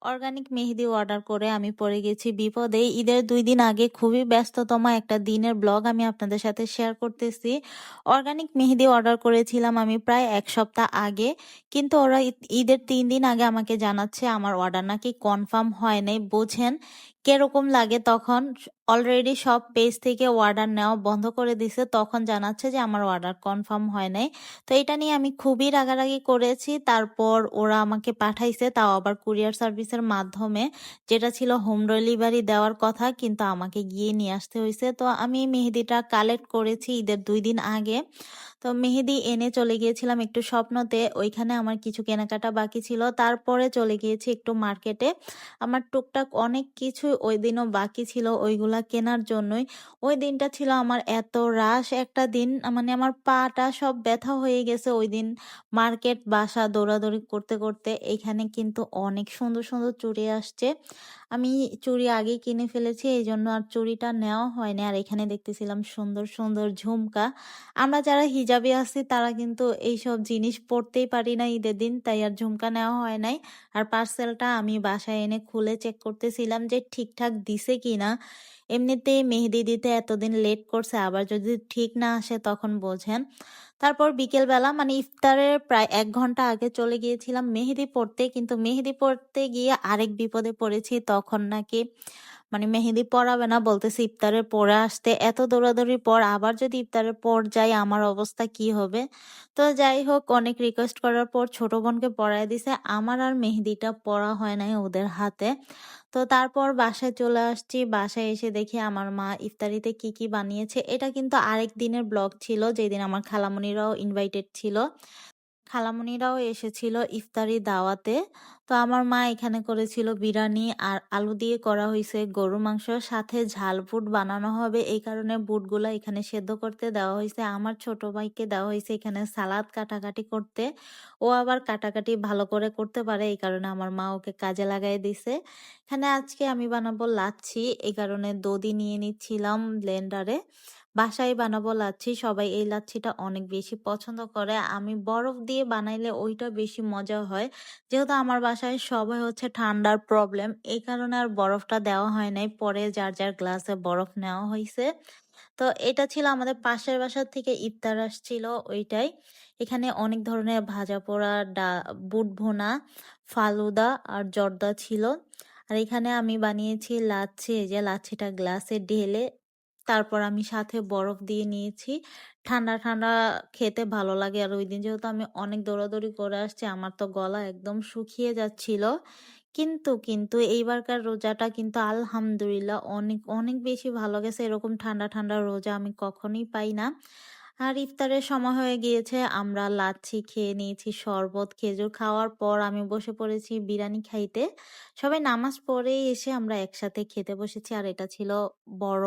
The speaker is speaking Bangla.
অর্গানিক মেহেদি অর্ডার করে আমি পড়ে গেছি বিপদে। ঈদের ২ দিন আগে খুবই ব্যস্ততম একটা দিনের ব্লগ আমি আপনাদের সাথে শেয়ার করতেছি। অর্গানিক মেহেদি অর্ডার করেছিলাম আমি প্রায় ১ সপ্তাহ আগে। কিন্তু ওরা ঈদের ৩ দিন আগে আমাকে জানাচ্ছে আমার অর্ডার নাকি কনফার্ম হয় নাই। বোঝেন কিরকম লাগে তখন। অলরেডি সব পেজ থেকে অর্ডার নেওয়া বন্ধ করে দিছে। তখন জানাচ্ছে যে আমার অর্ডার কনফার্ম হয় নাই। তো এটা নিয়ে আমি খুবই রাগারাগি করেছি। তারপর ওরা আমাকে পাঠাইছে, তাও আবার কুরিয়ার সার্ভিসের মাধ্যমে, যেটা ছিল হোম ডেলিভারি দেওয়ার কথা, কিন্তু আমাকে গিয়ে নিয়ে আসতে হয়েছে। তো আমি মেহেদিটা কালেক্ট করেছি ঈদের ২ দিন আগে। তো মেহেদি এনে চলে গিয়েছিলাম একটু স্বপ্নতে, ওইখানে আমার কিছু কেনাকাটা বাকি ছিল। তারপরে চলে গিয়েছি একটু মার্কেটে। আমার টুকটাক অনেক কিছু ওই দিনও বাকি ছিল, ওইগুলা কেনার জন্যই। ওই দিনটা ছিল আমার এত রাশ একটা দিন, মানে আমার পাটা সব ব্যথা হয়ে গেছে ওই দিন। মার্কেট বাসা দৌড়াদৌড়ি করতে করতে এইখানে কিন্তু অনেক সুন্দর সুন্দর চুড়ি আসছে। আমি চুড়ি আগেই কিনে ফেলেছি, এই জন্য আর চুড়িটা নেওয়া হয়নি। আর এখানে দেখতেছিলাম সুন্দর সুন্দর ঝুমকা। আমরা যারা হিজাবি আছি তারা কিন্তু এইসব জিনিস পরতেই পারি না ঈদের দিন, তাই আর ঝুমকা নেওয়া হয় নাই। আর পার্সেলটা আমি বাসায় এনে খুলে চেক করতেছিলাম যে ঠিকঠাক দিছে কিনা। এমনিতেই মেহেদি দিতে এতদিন লেট করছে, আবার যদি ঠিক না আসে তখন বোঝেন। তারপর বিকেলবেলা মানে ইফতারের প্রায় ১ ঘন্টা আগে চলে গিয়েছিলাম মেহেদি পড়তে, কিন্তু মেহেদি পড়তে গিয়ে আরেক বিপদে পড়েছি। তখন নাকি মানে মেহেদি পড়াবে না, বলতেছে ইফতারের পরে আসতে। এত দৌড়াদৌড়ির পর আবার যদি ইফতারের পর যাই আমার অবস্থা কি হবে। তো যাই হোক, অনেক রিকোয়েস্ট করার পর ছোট বোনকে পরায় দিছে। আমার আর মেহেদিটা পরা হয় নাই ওদের হাতে। তো তারপর বাসায় চলে আসছি। বাসায় এসে দেখি আমার মা ইফতারিতে কি কি বানিয়েছে। এটা কিন্তু আরেক দিনের ব্লগ ছিল, যেদিন আমার খালামণিরাও ইনভাইটেড ছিল। খালামণিরাও এসেছিল ইফতারি দাওয়াতে। তো আমার মা এখানে করেছিল বিরিয়ানি, আর আলু দিয়ে করা হয়েছে গরু মাংস, সাথে ঝাল বুট বানানো হবে, এই কারণে বুটগুলা এখানে সেদ্ধ করতে দেওয়া হয়েছে। আমার ছোট ভাইকে দেওয়া হয়েছে এখানে সালাদ কাটাকাটি করতে। ও আবার কাটাকাটি ভালো করে করতে পারে, এই কারণে আমার মা ওকে কাজে লাগাই দিছে। এখানে আজকে আমি বানাবো লাচ্ছি, এই কারণে দধি নিয়ে নিচ্ছিলাম ব্লেন্ডারে। বাসায় বানাবো লাচ্ছি, সবাই এই লাচ্ছিটা অনেক বেশি পছন্দ করে। আমি বরফ দিয়ে বানাইলে ওইটা বেশি মজা হয়। যেহেতু আমার বাসায় সবাই হচ্ছে ঠান্ডার প্রবলেম, এই কারণে আর বরফটা দেওয়া হয় নাই, পরে যার যার গ্লাসে বরফ নেওয়া হয়েছে। তো এটা ছিল আমাদের পাশের বাসা থেকে ইফতার আসছিল ওইটাই। এখানে অনেক ধরনের ভাজা পোড়া, বুট ভুনা, ফালুদা আর জর্দা ছিল। আর এখানে আমি বানিয়েছি লাচ্ছি, এই যে লাচ্ছিটা গ্লাসে ঢেলে তারপর আমি সাথে বরফ দিয়ে নিয়েছি। ঠান্ডা ঠান্ডা খেতে ভালো লাগে। আর ওই দিন যেহেতু আমি অনেক দৌড়াদৌড়ি করে আসছি, আমার তো গলা একদম শুকিয়ে যাচ্ছিল। কিন্তু এইবারকার রোজাটা কিন্তু আলহামদুলিল্লাহ অনেক অনেক বেশি ভালো গেছে। এরকম ঠান্ডা ঠান্ডা রোজা আমি কখনোই পাই না। আর ইফতারের সময় হয়ে গিয়েছে, আমরা লাচ্ছি খেয়ে নিয়েছি, শরবত খেজুর খাওয়ার পর আমি বসে পড়েছি বিরিয়ানি খাইতে। সবাই নামাজ পড়ে এসে আমরা একসাথে খেতে বসেছি। আর এটা ছিল বড়